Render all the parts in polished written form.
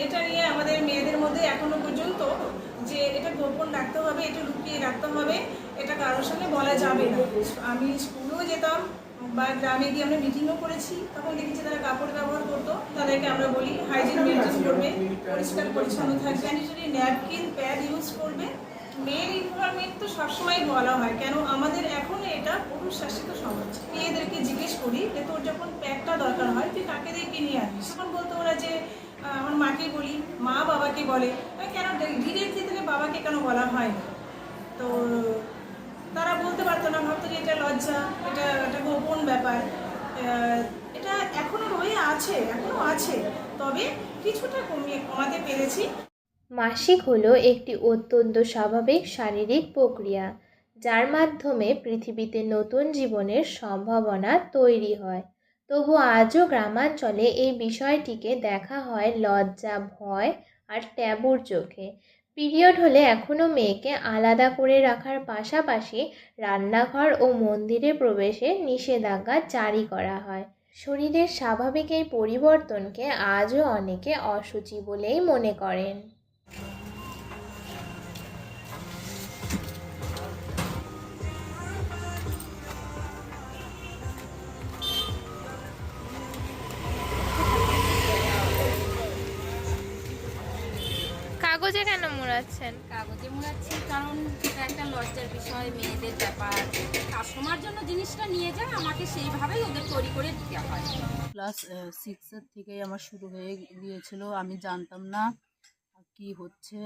এটা নিয়ে আমাদের মেয়েদের মধ্যে এখনো পর্যন্ত যে এটা গোপন রাখতে হবে, এটা লুকিয়ে রাখতে হবে, এটা কারোর সামনে বলা যাবে না। আমি স্কুলেও যেতাম বা গ্রামে গিয়ে আমরা মিটিংও করেছি, তখন দেখেছি তারা কাপড় ব্যবহার করতো। তাদেরকে আমরা বলি হাইজিন মেনটেন করবে, পরিষ্কার পরিচ্ছন্ন থাকবে, স্যানিটারি ন্যাপকিন প্যাড ইউজ করবে। মেয়ের ইনভারমেন্ট তো সবসময় বলা হয়, কেন আমাদের এখন এটা পুরুষ শাসিত সমাজ। মেয়েদেরকে জিজ্ঞেস করি যে তোর যখন প্যাডটা দরকার হয় তুই কাকে দিয়ে কিনে আনিস, তখন বলতো ওরা যে আমার মাকে বলি, মা বাবাকে বলে। কেন ধীরে ধীরে বাবাকে কেন বলা হয় না? তো তারা বলতে পারতো না, ভাবতো যে এটা লজ্জা, এটা একটা গোপন ব্যাপার। এটা এখনো আছে, তবে কিছুটা কমাতে পেরেছি। মাসিক হলো একটি অত্যন্ত স্বাভাবিক শারীরিক প্রক্রিয়া, যার মাধ্যমে পৃথিবীতে নতুন জীবনের সম্ভাবনা তৈরি হয়। তবু আজও গ্রামাঞ্চলে এই বিষয়টিকে দেখা হয় লজ্জা, ভয় আর ট্যাবুর চোখে। পিরিয়ড হলে এখনও মেয়েকে আলাদা করে রাখার পাশাপাশি রান্নাঘর ও মন্দিরে প্রবেশে নিষেধাজ্ঞা জারি করা হয়। শরীরের স্বাভাবিক এই পরিবর্তনকে আজও অনেকে অশুচি বলেই মনে করেন। কাগজে কেন মোড়াচ্ছেন? কাগজে মোড়াচ্ছি কারণ এটা একটা লজ্জার বিষয়, মেয়েদের ব্যাপার। কাস্টমার জন্য জিনিসটা নিয়ে যায়, আমাকে সেইভাবেই ওদের তৈরি করে দিতে হয়। ক্লাস 6-এর থেকেই আমার শুরু হয়ে গিয়েছিল। আমি জানতাম না কি হচ্ছে।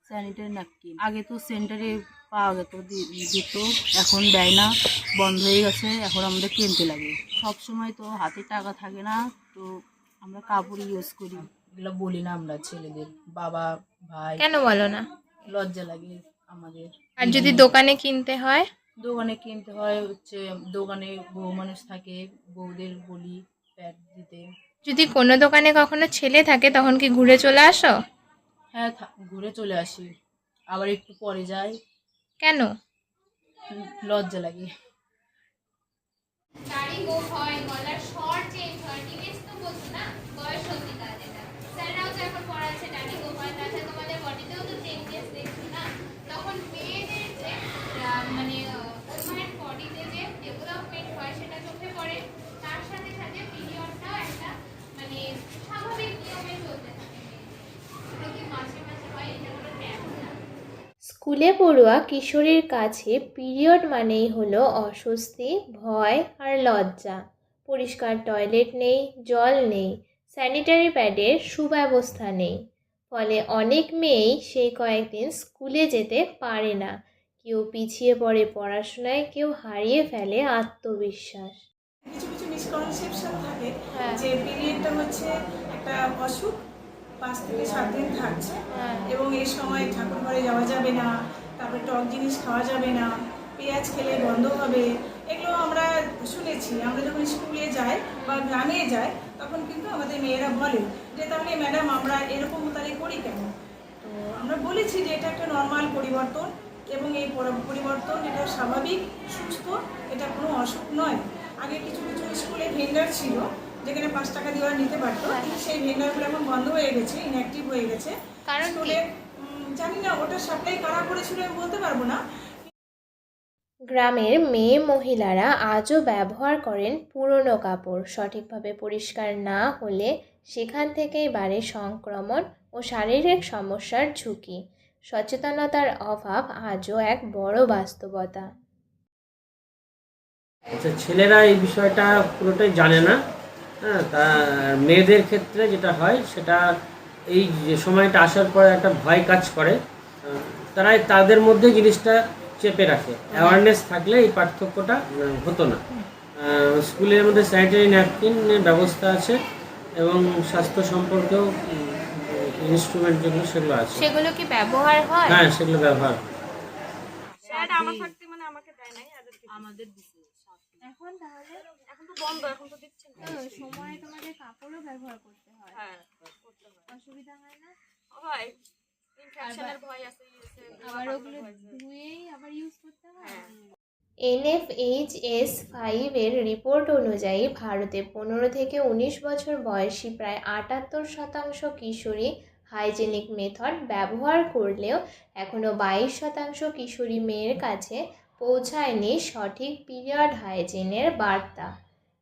স্যানিটারি ন্যাপকিন আগে তো সেন্টারে পাওয়া যেত, দিত, এখন দেয় না, বন্ধ হয়ে গেছে। এখন আমাদের কিনতে লাগে। সব সময় তো হাতে টাকা থাকে না, তো আমরা কাপড় ইউজ করি। এগুলো বলি না আমরা ছেলেদের, বাবা ভাই। কেন বলো না? লজ্জা লাগে আমাদের। আর যদি দোকানে কিনতে হয়? দোকানে কিনতে হয় হচ্ছে, দোকানে বউ মানুষ থাকে, বউদের বলি প্যাড দিতে। যদি কোনো দোকানে কখনো ছেলে থাকে তখন কি ঘুরে চলে আসো? হ্যাঁ, ঘুরে চলে আসি, আবার একটু পরে যাই। কেন? লজ্জা লাগে। দাড়ি গোফ হয়, গলার স্বর চেঞ্জ হয়, টিনেজ তো বলছো না, বয়স সন্ধিকাল যেটা। স্যাররাও তো এখন পড়াচ্ছে দাড়ি গোফ হয়, তাছাড়া তোমাদের বডিতেও তো চেঞ্জেস দেখছো না। তখন মেয়েদের যে মানে ওমেন বডিতে যে ডেভেলপমেন্ট হয় সেটা চোখে পড়ে। তার সাথে সাথে পিরিয়ডটাও একটা মানে স্বাভাবিক নিয়মে চলতে থাকে। ওটা কি মাসে মাসে হয়, এটা কোনো ট্যাব না। স্কুলে পড়ুয়া কিশোরীর কাছে পিরিয়ড মানেই হলো অস্বস্তি, ভয় আর লজ্জা। পরিষ্কার টয়লেট নেই, জল নেই, স্যানিটারি প্যাডের সুব্যবস্থা নেই। ফলে অনেক মেয়েই সেই কয়েকদিন স্কুলে যেতে পারে না। কেউ পিছিয়ে পড়ে পড়াশোনায়, কেউ হারিয়ে ফেলে আত্মবিশ্বাস। কিছু কিছু মিসকনসেপশন থাকে যে পিরিয়ডটা হচ্ছে একটা অসুখ, 5 থেকে 7 দিন থাকছে, এবং এই সময় ঠাকুর ঘরে যাওয়া যাবে না, তারপরে টক জিনিস খাওয়া যাবে না, পেঁয়াজ খেলে বন্ধ হবে। এগুলো আমরা শুনেছি। আমরা যখন স্কুলে যাই বা গ্রামে যাই তখন কিন্তু আমাদের মেয়েরা বলে যে তাহলে ম্যাডাম আমরা এরকম তাহলে করি কেন? তো আমরা বলেছি যে এটা একটা নর্মাল পরিবর্তন, এবং এই পরিবর্তন এটা স্বাভাবিক, সুস্থ, এটা কোনো অসুখ নয়। আগে কিছু কিছু স্কুলে ভেন্ডার ছিল যেখানে 5 টাকা দিয়ে ওরা নিতে পারতো, কিন্তু সেই ভেন্ডারগুলো এখন বন্ধ হয়ে গেছে, ইনঅ্যাক্টিভ হয়ে গেছে। স্কুলে জানি না ওটা সাপ্লাই কারা করেছিল আমি বলতে পারবো না। গ্রামের মেয়ে মহিলারা আজও ব্যবহার করেন পুরনো কাপড়। সঠিকভাবে পরিষ্কার না হলে সেখান থেকেই বাড়ে সংক্রমণ ও শারীরিক সমস্যার ঝুঁকি। সচেতনতার অভাব আজও এক বড় বাস্তবতা। আচ্ছা, ছেলেরা এই বিষয়টা পুরোটাই জানে না। হ্যাঁ, তা মেয়েদের ক্ষেত্রে যেটা হয় সেটা এই যে সময়টা আসার পরে একটা ভয় কাজ করে, তারাই তাদের মধ্যে জিনিসটা চেপে রাখে। অ্যাওয়ারনেস থাকলে এই পার্থক্যটা হতো না। স্কুলের মধ্যে স্যানিটারি ন্যাপকিনের ব্যবস্থা আছে এবং স্বাস্থ্য সম্পর্কেও ইনস্ট্রুমেন্ট যেগুলো সেগুলো আছে। সেগুলো কি ব্যবহার হয়? হ্যাঁ, সেগুলো ব্যবহার। স্যার আমার থাকতে মানে আমাকে দেয় নাই, আমাদের দিছে। এখন তাহলে এখন তো বন্ধ, এখন তো দিচ্ছে না। সময় তোমাদের কাপড়ও ব্যবহার করতে হয়। হ্যাঁ, করতে হয়। অসুবিধা হয় না? হয়, ইনফেকশনের ভয় আছে, আবার ওগুলো ধুয়েই আবার ইউজ করতে হয়। হ্যাঁ। NFHS5 এর রিপোর্ট অনুযায়ী ভারতে 15 থেকে 19 বছর বয়সী প্রায় 78% কিশোরী হাইজেনিক মেথড ব্যবহার করলেও এখনও 22% কিশোরী মেয়ের কাছে পৌঁছায়নি সঠিক পিরিয়ড হাইজিনের বার্তা।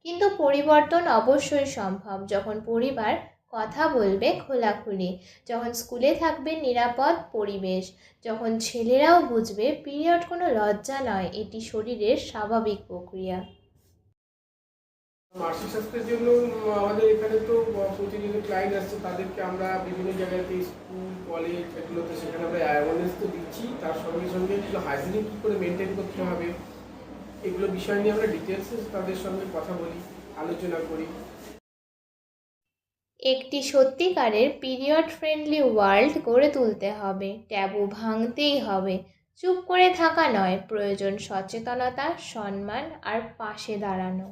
কিন্তু পরিবর্তন অবশ্যই সম্ভব যখন পরিবার কথা বলবে খোলাখুলি, যখন স্কুলে থাকবে নিরাপদ পরিবেশ, যখন ছেলেরাও বুঝবে পিরিয়ড কোনো লজ্জা নয়, এটি শরীরের স্বাভাবিক প্রক্রিয়া। মাসিক স্বাস্থ্যের জন্য আমাদের এখানে তো প্রতিদিন ক্লায়েন্ট আসছে, তাদেরকে আমরা বিভিন্ন জায়গাতে স্কুল কলেজ এগুলোতে সেখানে আমরা অ্যাওয়ারনেস তো দিচ্ছি, তার সঙ্গে সঙ্গে এগুলো হাইজিনিক কী করে মেনটেন করতে হবে এগুলো বিষয় নিয়ে আমরা ডিটেলসে তাদের সঙ্গে কথা বলি, আলোচনা করি। একটি সত্যিকারের পিরিয়ড ফ্রেন্ডলি ওয়ার্ল্ড গড়ে তুলতে হবে, ট্যাবু ভাঙতেই হবে। চুপ করে থাকা নয়, প্রয়োজন সচেতনতা, সম্মান আর পাশে দাঁড়ানো।